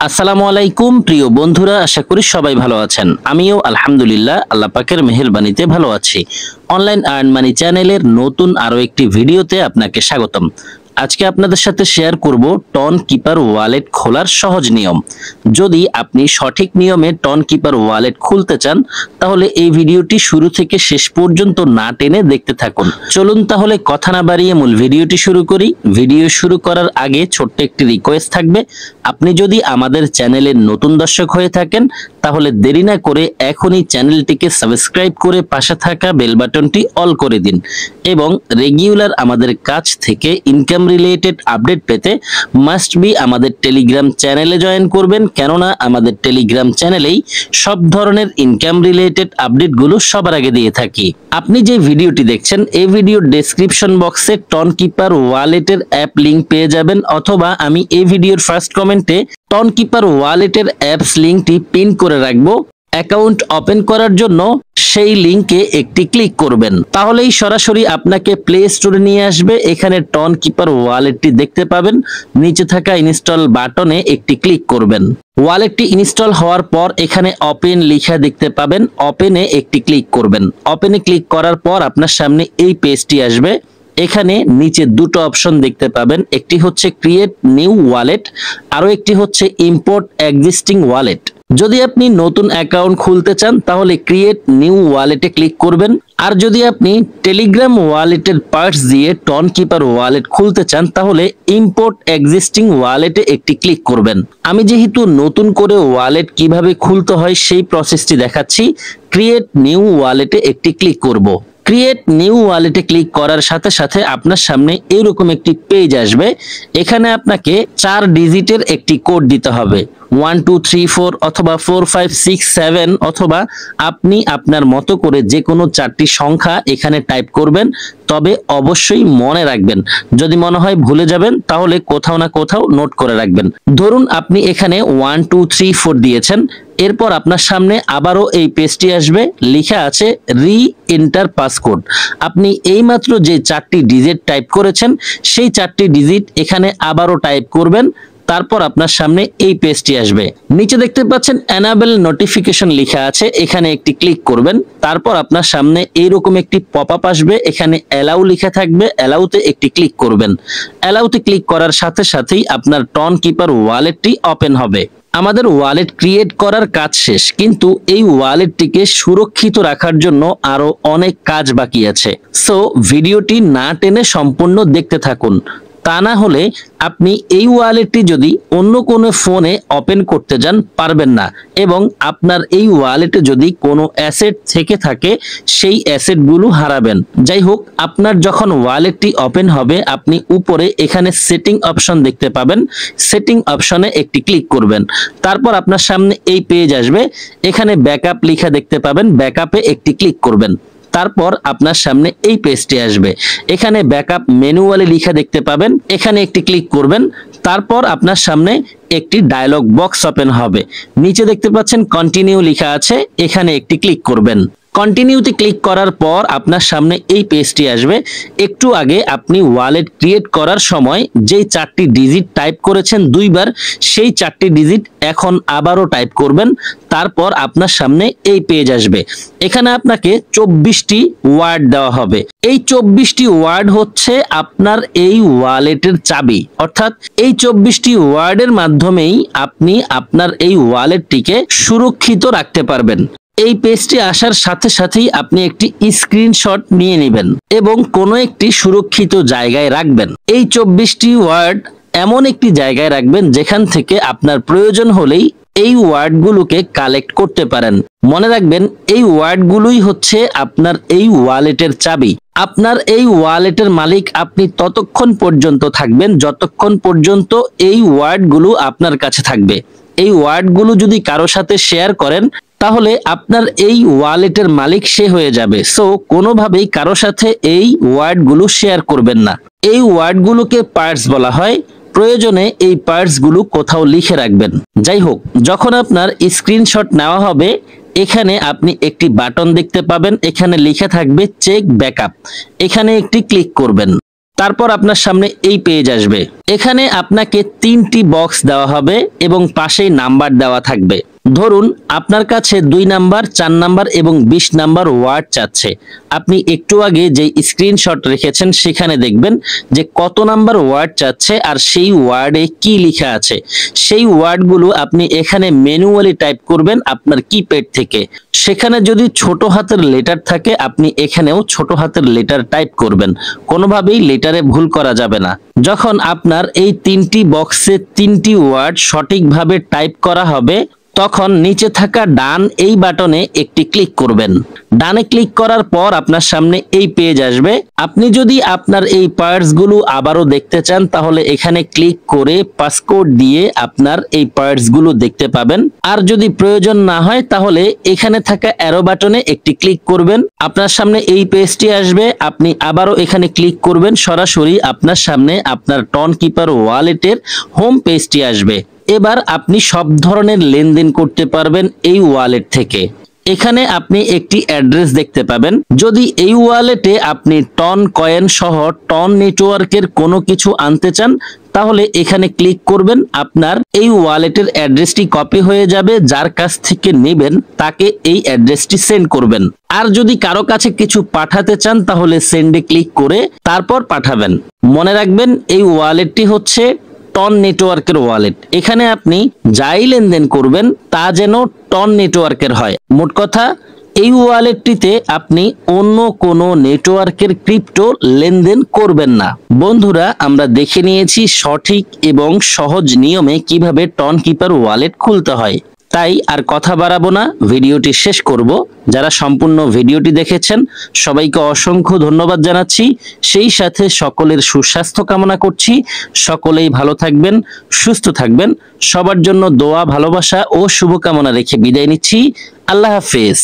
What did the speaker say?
আসসালামু আলাইকুম প্রিয় বন্ধুরা, আশা করি সবাই ভালো আছেন। আমিও আলহামদুলিল্লাহ আল্লাহ পাকের মেহেরবানিতে ভালো আছি। অনলাইন আর্ন মানি চ্যানেলের নতুন আরো একটি ভিডিওতে আপনাকে স্বাগতম। আজকে আপনাদের সাথে শেয়ার করব টন কিপার ওয়ালেট খোলার সহজ নিয়ম। যদি আপনি সঠিক নিয়মে টন কিপার ওয়ালেট খুলতে চান তাহলে এই ভিডিওটি শুরু থেকে শেষ পর্যন্ত না টেনে দেখতে থাকুন। চলুন তাহলে কথা না বাড়িয়ে মূল ভিডিওটি শুরু করি। ভিডিও শুরু করার আগে ছোট্ট একটি রিকোয়েস্ট থাকবে, আপনি যদি আমাদের চ্যানেলের নতুন দর্শক হয়ে থাকেন তাহলে দেরি না করে এখনই চ্যানেলটিকে সাবস্ক্রাইব করে পাশে থাকা বেল বাটনটি অল করে দিন এবং রেগুলার আমাদের কাছ থেকে ইনকাম রিলেটেড আপডেট পেতে মাস্ট বি আমাদের টেলিগ্রাম চ্যানেলে জয়েন করবেন, কেননা আমাদের টেলিগ্রাম চ্যানেলেই সব ধরনের ইনকাম রিলেটেড আপডেটগুলো সবার আগে দিয়ে থাকি। আপনি যে ভিডিওটি দেখছেন এই ভিডিওর ডেসক্রিপশন বক্সে টন কিপার ওয়ালেটের অ্যাপ লিংক পেয়ে যাবেন, অথবা আমি এই ভিডিওর ফার্স্ট কমেন্টে টন কিপার ওয়ালেটের অ্যাপস লিংকটি পিন করে রাখবো। অ্যাকাউন্ট ওপেন করার জন্য সেই লিংকে একটি ক্লিক করবেন, তাহলেই সরাসরি আপনাকে প্লে স্টোরে নিয়ে আসবে। এখানে টন কিপার ওয়ালেটটি দেখতে পাবেন, নিচে থাকা ইনস্টল বাটনে একটি ক্লিক করবেন। ওয়ালেটটি ইনস্টল হওয়ার পর এখানে ওপেন লেখা দেখতে পাবেন, ওপেনে একটি ক্লিক করবেন। ওপেনে ক্লিক করার পর আপনার সামনে এই পেজটি আসবে। এখানে নিচে দুটো অপশন দেখতে পাবেন, একটি হচ্ছে ক্রিয়েট নিউ ওয়ালেট, আরো একটি হচ্ছে ইম্পোর্ট এক্সিস্টিং ওয়ালেট। যদি আপনি নতুন অ্যাকাউন্ট খুলতে চান তাহলে ক্রিয়েট নিউ ওয়ালেটে ক্লিক করবেন, আর যদি আপনি টেলিগ্রাম ওয়ালেটের পার্টস দিয়ে টন কিপার ওয়ালেট খুলতে চান তাহলে ইম্পোর্ট এক্সিস্টিং ওয়ালেটে একটি ক্লিক করবেন। আমি যেহেতু নতুন করে ওয়ালেট কিভাবে খুলতে হয় সেই প্রসেসটি দেখাচ্ছি, ক্রিয়েট নিউ ওয়ালেটে একটি ক্লিক করব। ক্রিয়েট নিউ ওয়ালেটে ক্লিক করার সাথে সাথে আপনার সামনে এরকম একটি পেজ আসবে। এখানে আপনাকে 4 ডিজিটের একটি কোড দিতে হবে, 1 2 3 4 অথবা 4 5 6 7, অথবা আপনি আপনার মতো করে যে কোনো 4টি সংখ্যা এখানে টাইপ করবেন। তবে অবশ্যই মনে রাখবেন, যদি মনে হয় ভুলে যাবেন তাহলে কোথাও না কোথাও নোট করে রাখবেন। ধরুন আপনি এখানে 1 2 3 4 দিয়েছেন, এরপর আপনার সামনে আবারও এই পেজটি আসবে, লেখা আছে রি এন্টার পাসকোড। আপনি এইমাত্র যে 4টি ডিজিট টাইপ করেছেন সেই 4টি ডিজিট এখানে আবারও টাইপ করবেন। তারপর আপনার সামনে এই পেজটি আসবে, নিচে দেখতে পাচ্ছেন এনাবেল নোটিফিকেশন লেখা আছে, এখানে একটি ক্লিক করবেন। তারপর আপনার সামনে এইরকম একটি পপআপ আসবে, এখানে অ্যালাউ লেখা থাকবে, অ্যালাউতে একটি ক্লিক করবেন। অ্যালাউতে ক্লিক করার সাথে সাথেই আপনার টন কিপার ওয়ালেটটি ওপেন হবে। আমাদের ওয়ালেট ক্রিয়েট করার কাজ শেষ, কিন্তু এই ওয়ালেটটিকে সুরক্ষিত রাখার জন্য আরো অনেক কাজ বাকি আছে। সো ভিডিওটি না টেনে সম্পূর্ণ দেখতে থাকুন, তা না হলে আপনি এই ওয়ালেটটি যদি অন্য কোনো ফোনে ওপেন করতে যান পারবেন না, এবং আপনার এই ওয়ালেটে যদি কোনো অ্যাসেট থেকে থাকে সেই অ্যাসেটগুলো হারাবেন। যাই হোক, আপনার যখন ওয়ালেটটি ওপেন হবে আপনি উপরে এখানে সেটিং অপশন দেখতে পাবেন, সেটিং অপশনে একটি ক্লিক করবেন। তারপর আপনার সামনে এই পেজ আসবে, এখানে ব্যাকআপ লেখা দেখতে পাবেন, ব্যাকআপে একটি ক্লিক করবেন। তারপর আপনার সামনে এই পেজটি আসবে, এখানে ব্যাকআপ ম্যানুয়ালি লেখা দেখতে পাবেন, এখানে একটি ক্লিক করবেন। তারপর আপনার সামনে একটি ডায়লগ বক্স ওপেন হবে, নিচে দেখতে পাচ্ছেন কন্টিনিউ লেখা আছে, এখানে একটি ক্লিক করবেন। কন্টিনিউতে ক্লিক করার পর আপনার সামনে এই পেজটি আসবে। একটু আগে আপনি ওয়ালেট ক্রিয়েট করার সময় যেই 4টি ডিজিট টাইপ করেছেন দুইবার, সেই 4টি ডিজিট এখন আবারও টাইপ করবেন। তারপর আপনার সামনে এই পেজ আসবে, এখানে আপনাকে 24টি ওয়ার্ড দেওয়া হবে। এই 24টি ওয়ার্ড হচ্ছে আপনার এই ওয়ালেটের চাবি, অর্থাৎ এই 24টি ওয়ার্ডের মাধ্যমেই আপনি আপনার এই ওয়ালেটটিকে সুরক্ষিত রাখতে পারবেন। এই পেজটি আসার সাথে সাথেই আপনি একটি স্ক্রিনশট নিয়ে নেবেন এবং কোনো একটি সুরক্ষিত জায়গায় রাখবেন। এই 24টি ওয়ার্ড এমন একটি জায়গায় রাখবেন যেখান থেকে আপনার প্রয়োজন হলেই এই ওয়ার্ডগুলোকে কালেক্ট করতে পারেন। মনে রাখবেন, এই ওয়ার্ডগুলোই হচ্ছে আপনার এই ওয়ালেটের চাবি। আপনার এই ওয়ালেটের মালিক আপনি ততক্ষণ পর্যন্ত থাকবেন যতক্ষণ পর্যন্ত এই ওয়ার্ডগুলো আপনার কাছে থাকবে। এই ওয়ার্ডগুলো যদি কারো সাথে শেয়ার করেন তাহলে আপনার এই ওয়ালেটের মালিক সে হয়ে যাবে। সো কোনোভাবেই কারো সাথে এই ওয়ার্ডগুলো শেয়ার করবেন না। এই ওয়ার্ডগুলোকে পার্টস বলা হয়, প্রয়োজনে এই পার্টসগুলো কোথাও লিখে রাখবেন। যাই হোক, যখন আপনার স্ক্রিনশট নেওয়া হবে এখানে আপনি একটি বাটন দেখতে পাবেন, এখানে লেখা থাকবে চেক ব্যাকআপ, এখানে একটি ক্লিক করবেন। তারপর আপনার সামনে এই পেজ আসবে। এখানে আপনাকে 3টি বক্স দেওয়া হবে এবং পাশেই নাম্বার দেওয়া থাকবে। ধরুন আপনার কাছে 2 নাম্বার, 4 নাম্বার এবং 20 নাম্বার ওয়ার্ড চাচ্ছে। আপনি একটু আগে যে স্ক্রিনশট রেখেছেন সেখানে দেখবেন যে কত নাম্বার ওয়ার্ড চাচ্ছে আর সেই ওয়ার্ডে কি লেখা আছে। সেই ওয়ার্ডগুলো আপনি এখানে ম্যানুয়ালি টাইপ করবেন আপনার কিপ্যাড থেকে। সেখানে যদি ছোট হাতের লেটার থাকে আপনি এখানেও ছোট হাতের লেটার টাইপ করবেন, কোনোভাবেই লেটারে ভুল করা যাবে না। যখন আপনার এই 3টি বক্সে 3টি ওয়ার্ড সঠিকভাবে টাইপ করা হবে তখন নিচে থাকা ডান এই বাটনে একটি ক্লিক করবেন। ডানে ক্লিক করার পর আপনার সামনে এই পেজ আসবে। আপনি যদি আপনার এই পার্টসগুলো আবারও দেখতে চান তাহলে এখানে ক্লিক করে পাসকোড দিয়ে আপনার এই পার্টসগুলো দেখতে পাবেন। আর যদি প্রয়োজন না হয় তাহলে এখানে থাকা অ্যারো বাটনে একটি ক্লিক করবেন। আপনার সামনে এই পেজটি আসবে। আপনি আবারও এখানে ক্লিক করবেন, সরাসরি আপনার সামনে আপনার টন কিপার ওয়ালেটের হোম পেজটি আসবে। এবার আপনি সব ধরনের লেনদেন করতে পারবেন এই ওয়ালেট থেকে। এখানে আপনি একটি অ্যাড্রেস দেখতে পাবেন। যদি এই ওয়ালেটে আপনি টন কয়েন সহ টন নেটওয়ার্কের কোনো কিছু আনতে চান তাহলে এখানে ক্লিক করবেন। আপনার এই ওয়ালেটের অ্যাড্রেসটি কপি হয়ে যাবে, যার কাছ থেকে নেবেন তাকে এই অ্যাড্রেসটি সেন্ড করবেন। আর যদি কারো কাছে কিছু পাঠাতে চান তাহলে সেন্ডে ক্লিক করে তারপর পাঠাবেন। মনে রাখবেন এই ওয়ালেটটি হচ্ছে টন নেটওয়ার্কের ওয়ালেট। এখানে আপনি যাই লেনদেন করবেন তা যেন টন নেটওয়ার্কের হয়। মোট কথা এই ওয়ালেটটিতে আপনি অন্য কোনো নেটওয়ার্কের ক্রিপ্টো লেনদেন করবেন না। বন্ধুরা, আমরা দেখে নিয়েছি সঠিক এবং সহজ নিয়মে কিভাবে টন কিপার ওয়ালেট খুলতে হয়। তাই আর কথা বাড়াবো না, ভিডিওটি শেষ করব। যারা সম্পূর্ণ ভিডিওটি দেখেছেন সবাইকে অসংখ্য ধন্যবাদ জানাচ্ছি। সেই সাথে সকলের সুস্বাস্থ্য কামনা করছি। সকলেই ভালো থাকবেন, সুস্থ থাকবেন। সবার জন্য দোয়া, ভালোবাসা ও শুভকামনা রেখে বিদায় নিচ্ছি। আল্লাহ হাফেজ।